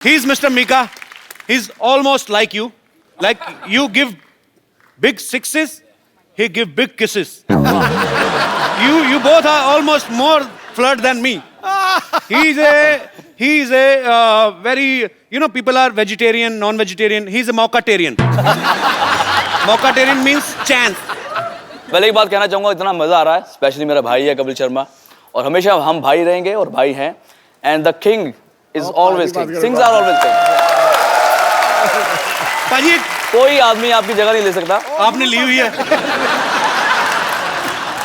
He's Mr. Mika. He's almost like you. Like you give big sixes, he give big kisses. You both are almost more flirt than me. He's a very, people are vegetarian, non-vegetarian. He's a Maucatarian. Maucatarian means chance. पहले एक बात कहना चाहूंगा, इतना मजा आ रहा है, specially मेरा भाई है कपिल शर्मा, और हमेशा हम भाई रहेंगे और भाई हैं. And the king is always king, kings are always king. पाजी कोई आदमी आपकी जगह नहीं ले सकता. आपने ली हुई है.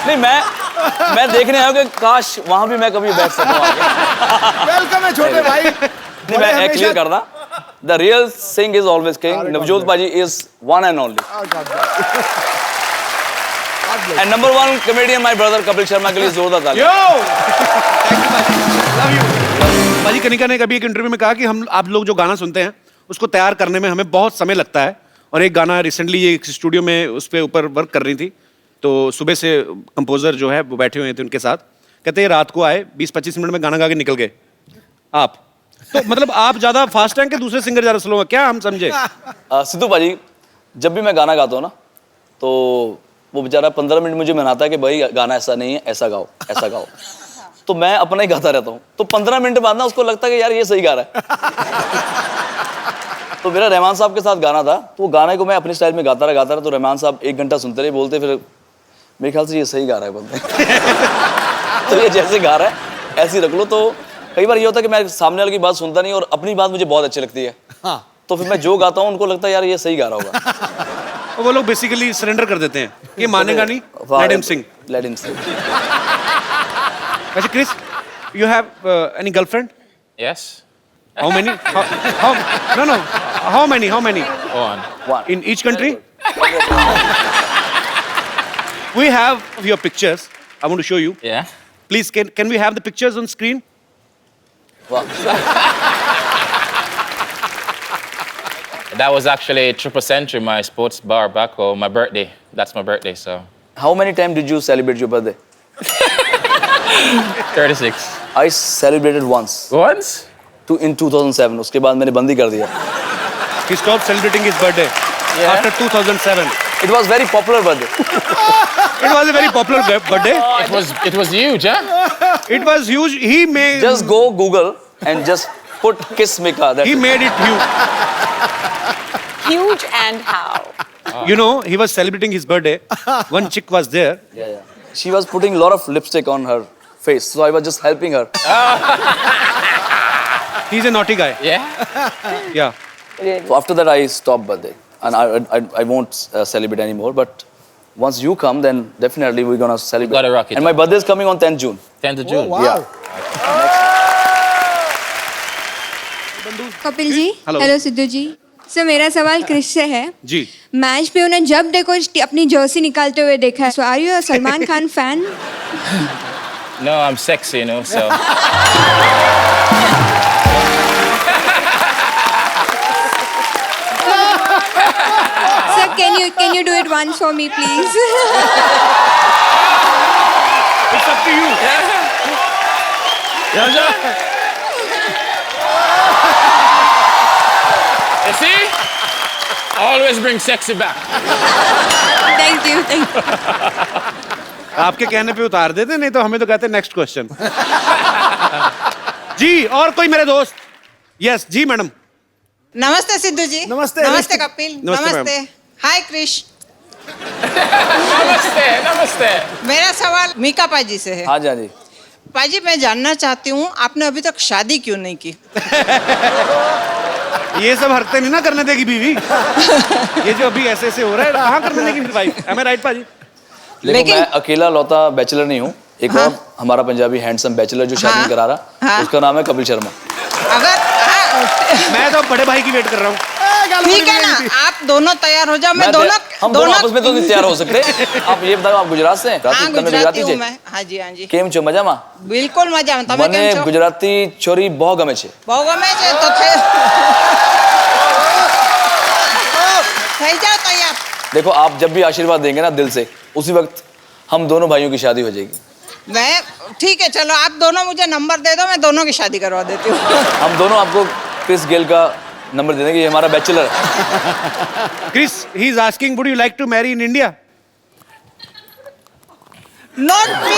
नहीं, मैं देखने आया हूं कि काश वहां भी मैं कभी बैठ सकूं. वेलकम है छोटे भाई. नहीं, मैं एक क्लियर कर रहा, the real Singh is always king. Navjot Paaji is one and only. And number one comedian, my brother Kapil Sharma के लिए जोरदार तालियां. Love you. पाजी कनिका ने कभी एक इंटरव्यू में कहा कि हम आप लोग जो गाना सुनते हैं उसको तैयार करने में हमें बहुत समय लगता है. और एक गाना रिसेंटली ये एक स्टूडियो में उस पे ऊपर वर्क कर रही थी, तो सुबह से कंपोजर जो है वो बैठे हुए थे उनके साथ. कहते हैं रात को आए 20-25 मिनट में गाना गा के निकल गए. आप तो मतलब आप ज्यादा फास्ट हैं कि दूसरे सिंगर ज्यादा स्लो हैं, क्या हम समझे? सिद्धू पाजी, जब भी मैं गाना गाता हूँ ना, तो वो बेचारा 15 मिनट मुझे मनाता है कि भाई गाना ऐसा नहीं है, ऐसा गाओ, ऐसा गाओ. तो मैं अपना ही गाता रहता हूँ. तो 15 मिनट बाद ना उसको लगता है कि यार ये सही गा रहा है. तो मेरा रहमान साहब के साथ गाना था, तो वो गाने को मैं अपने स्टाइल में गाता रहा. तो रहमान साहब 1 घंटा सुनते रहे, बोलते फिर मेरे ख्याल से ये सही गा रहा है, बोलते. तो ये जैसे गा रहा है ऐसे ही रख लो. तो कई बार ये होता है कि मैं सामने वाले की बात सुनता नहीं और अपनी बात मुझे बहुत अच्छी लगती है. तो फिर मैं जो गाता हूँ उनको लगता है यार ये सही गा रहा होगा. वो लोग बेसिकली सरेंडर कर देते हैं, ये मानेगा नहीं, लेट हिम सिंग. लेट हिम सिंग. अच्छा Chris, you have any girlfriend? Yes. How many? No. How many? One. In each country? We have your pictures. I want to show you. Yeah. Please, can we have the pictures on screen? Wow. That was actually Triple Century, my sports bar back home, my birthday. That's my birthday, so. How many times did you celebrate your birthday? 36. I celebrated once. Once? In 2007. उसके बाद मैंने बंद ही कर दिया. He stopped celebrating his birthday after 2007. It was very popular birthday. It was a very popular birthday. It was huge, huh? It was huge. He made. Just go Google and just put Kiss Mika. He made it huge. Huge and how? You know, he was celebrating his birthday. One chick was there. Yeah. She was putting a lot of lipstick on her face, so I was just helping her. He's a naughty guy. Yeah? Yeah. So after that, I stopped birthday, and I won't celebrate anymore. But once you come, then definitely we're gonna celebrate. Gotta rock it. And my birthday is coming on 10th June. 10th of June. wow. Yeah. Kapil ji, Hello. Hello Sidhu ji. Sir मेरा सवाल Chris से है. जी. Match पे उन्हें जब देखो अपनी Jersey निकालते हुए देखा है. So are you a Salman Khan fan? No, I'm sexy, so. Sir, can you do it once for me, please? It's up to you. You see? Always bring sexy back. Thank you. आपके कहने पे उतार देते, नहीं तो हमें तो कहते नेक्स्ट क्वेश्चन. जी, और कोई मेरे दोस्त? यस जी मैडम. नमस्ते सिद्धू जी. नमस्ते. नमस्ते कपिल. नमस्ते, नमस्ते. हाय क्रिश. Namaste. मेरा सवाल मीका पाजी से है. हाँ जी, हाँ जी. पाजी, मैं जानना चाहती हूँ आपने अभी तक शादी क्यों नहीं की? ये सब हरकतें नहीं ना करने देगी बीवी. ये जो अभी ऐसे हो रहा है, कहाँ करने देगी मेरी वाइफ? Am I right पाजी? देखो, मैं अकेला लौता बैचलर नहीं हूँ. एक और हमारा पंजाबी हैंडसम बैचलर जो शादी करा रहा, उसका नाम है कपिल शर्मा. अगर मैं तो बड़े भाई की वेट कर रहा हूँ. ठीक है ना, आप दोनों तैयार हो जाओ. मैं हम दोनों आपस में तो नहीं तैयार हो सकते. आप ये बताओ, आप गुजरात से हैं? हाँ, गुजराती हूँ मैं. हाँ जी, हाँ जी. કેમ છો, મજામાં? बिल्कुल मजा में. તમે મને કેમ છો? ગુજરાતી છોરી બહુ ગમે છે. બહુ ગમે છે તો થઈ જાઓ તૈયાર. देखो, आप जब भी आशीर्वाद देंगे ना दिल से, उसी वक्त हम दोनों भाइयों की शादी हो जाएगी. मैं ठीक है, चलो आप दोनों मुझे नंबर दे दो, मैं दोनों की शादी करवा देती हूँ. हम दोनों आपको क्रिस गेल का नंबर दे देंगे, ये हमारा बैचलर है। Chris, he is asking, would you like to marry in India? Not me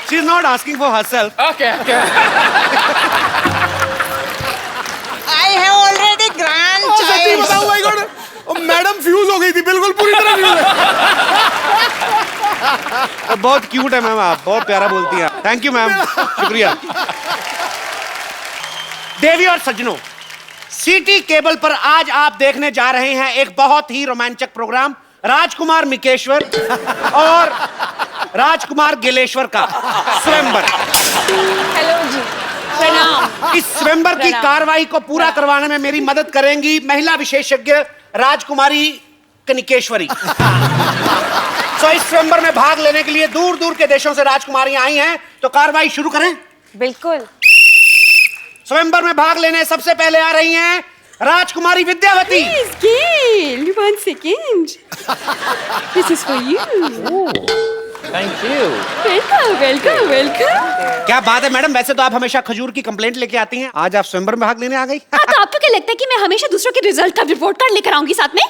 She's not asking for herself. Okay, okay. I have already grand सच्ची बताऊं भाई गॉड, मैडम फ्यूज हो गई थी, बिल्कुल पूरी तरह फ्यूज है। बहुत क्यूट है मैम, आप बहुत प्यारा बोलती हैं। थैंक यू मैम, शुक्रिया। देवी और सज्जनों, सिटी केबल पर आज आप देखने जा रहे हैं एक बहुत ही रोमांचक प्रोग्राम, राजकुमार मिकेश्वर और राजकुमार गिलेश्वर का स्वयंवर। हेलो जी, प्रणाम। इस स्वयंवर की प्रणाम। कार्रवाई को पूरा करवाने में मेरी मदद करेंगी महिला विशेषज्ञ राजकुमारी कनिकेश्वरी। तो इस स्वयंवर में भाग लेने के लिए दूर दूर के देशों से राजकुमारियां आई हैं, तो कार्रवाई शुरू करें। बिल्कुल। स्वयंवर में भाग लेने सबसे पहले आ रही हैं राजकुमारी Vidyavati. Gail, 1 second. This is for you. Thank you. Welcome, welcome, welcome. क्या बात है मैडम, वैसे तो आप हमेशा खजूर की कंप्लेंट लेके आती हैं, आज आप स्वयंवर में भाग लेने आ गई। तो आपको क्या लगता है कि मैं हमेशा दूसरों के रिजल्ट का रिपोर्ट कार्ड लेकर आऊंगी साथ में?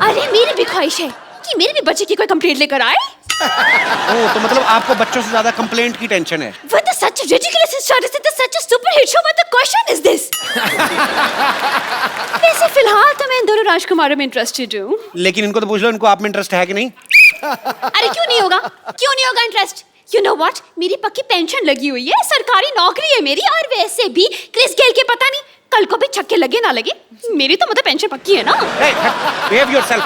अरे मेरी भी ख्वाहिश है कि मेरे भी बच्चे की कोई कंप्लेंट लेकर आए। ओह, तो मतलब आपको बच्चों से ज्यादा कंप्लेंट की टेंशन है। What is such a ridiculous status? It is such a stupid hit show. What the question is this? वैसे फिलहाल तो मैं इन दोनों राजकुमारों में इंटरेस्टेड हूँ। लेकिन इनको तो पूछ लो, इनको आप में इंटरेस्ट है कि नहीं? अरे क्यों नहीं होगा? क्यों नहीं होगा इंटरेस्ट? You know what? मेरी पक्की पेंशन लगी हुई है, सरकारी नौकरी है मेरी, और वैसे भी क्रिस गेल के पता नहीं कल को भी छक्के लगे ना लगे, मेरी तो मतलब पेंशन पक्की है ना। Behave yourself।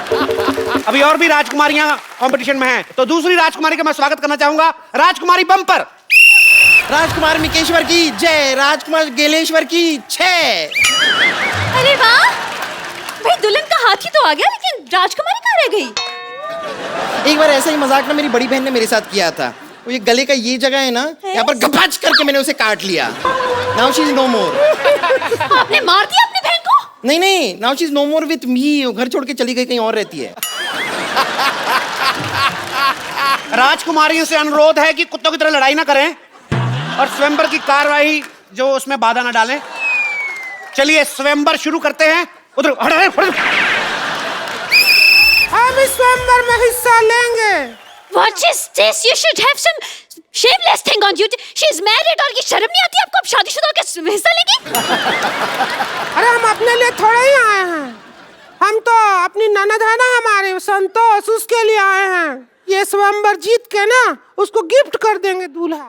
अभी और भी राजकुमारियां कंपटीशन में हैं, तो दूसरी राजकुमारी का मैं स्वागत करना चाहूंगा, राजकुमारी बम्पर। राजकुमार मिकेश्वर की जय, राजकुमार गेलेश्वर की छह। अरे वाह, भाई दुल्हन का हाथी तो आ गया, लेकिन राजकुमारी कहाँ रह गई? एक बार ऐसा ही मजाक ना मेरी बड़ी बहन ने मेरे साथ किया था। वो ये गले का ये जगह है ना, यहाँ पर गपाच करके मैंने उसे काट लिया। Now she is no more. आपने मार दिया अपनी बहन को? नहीं नहीं, now she is no more with me. वो घर छोड़ के चली गई, कहीं और रहती है। राजकुमारियों से अनुरोध है कि कुत्तों की तरह लड़ाई ना करें और स्वयंवर की कार्रवाई जो उसमें बाधा ना डालें। चलिए स्वयंवर शुरू करते हैं। उधर हम इस स्वयंवर में हिस्सा लेंगे। What is this? You should have some shameless thing on you. She is married और ये शर्म नहीं आती आपको? अब शादीशुदा होकर हिस्सा लेगी? अरे हम अपने लिए थोड़े ही आए हैं, हम तो अपनी ननद है ना हमारे संतोष, उसके लिए आए हैं। ये स्वयंवर जीत के ना उसको गिफ्ट कर देंगे दूल्हा।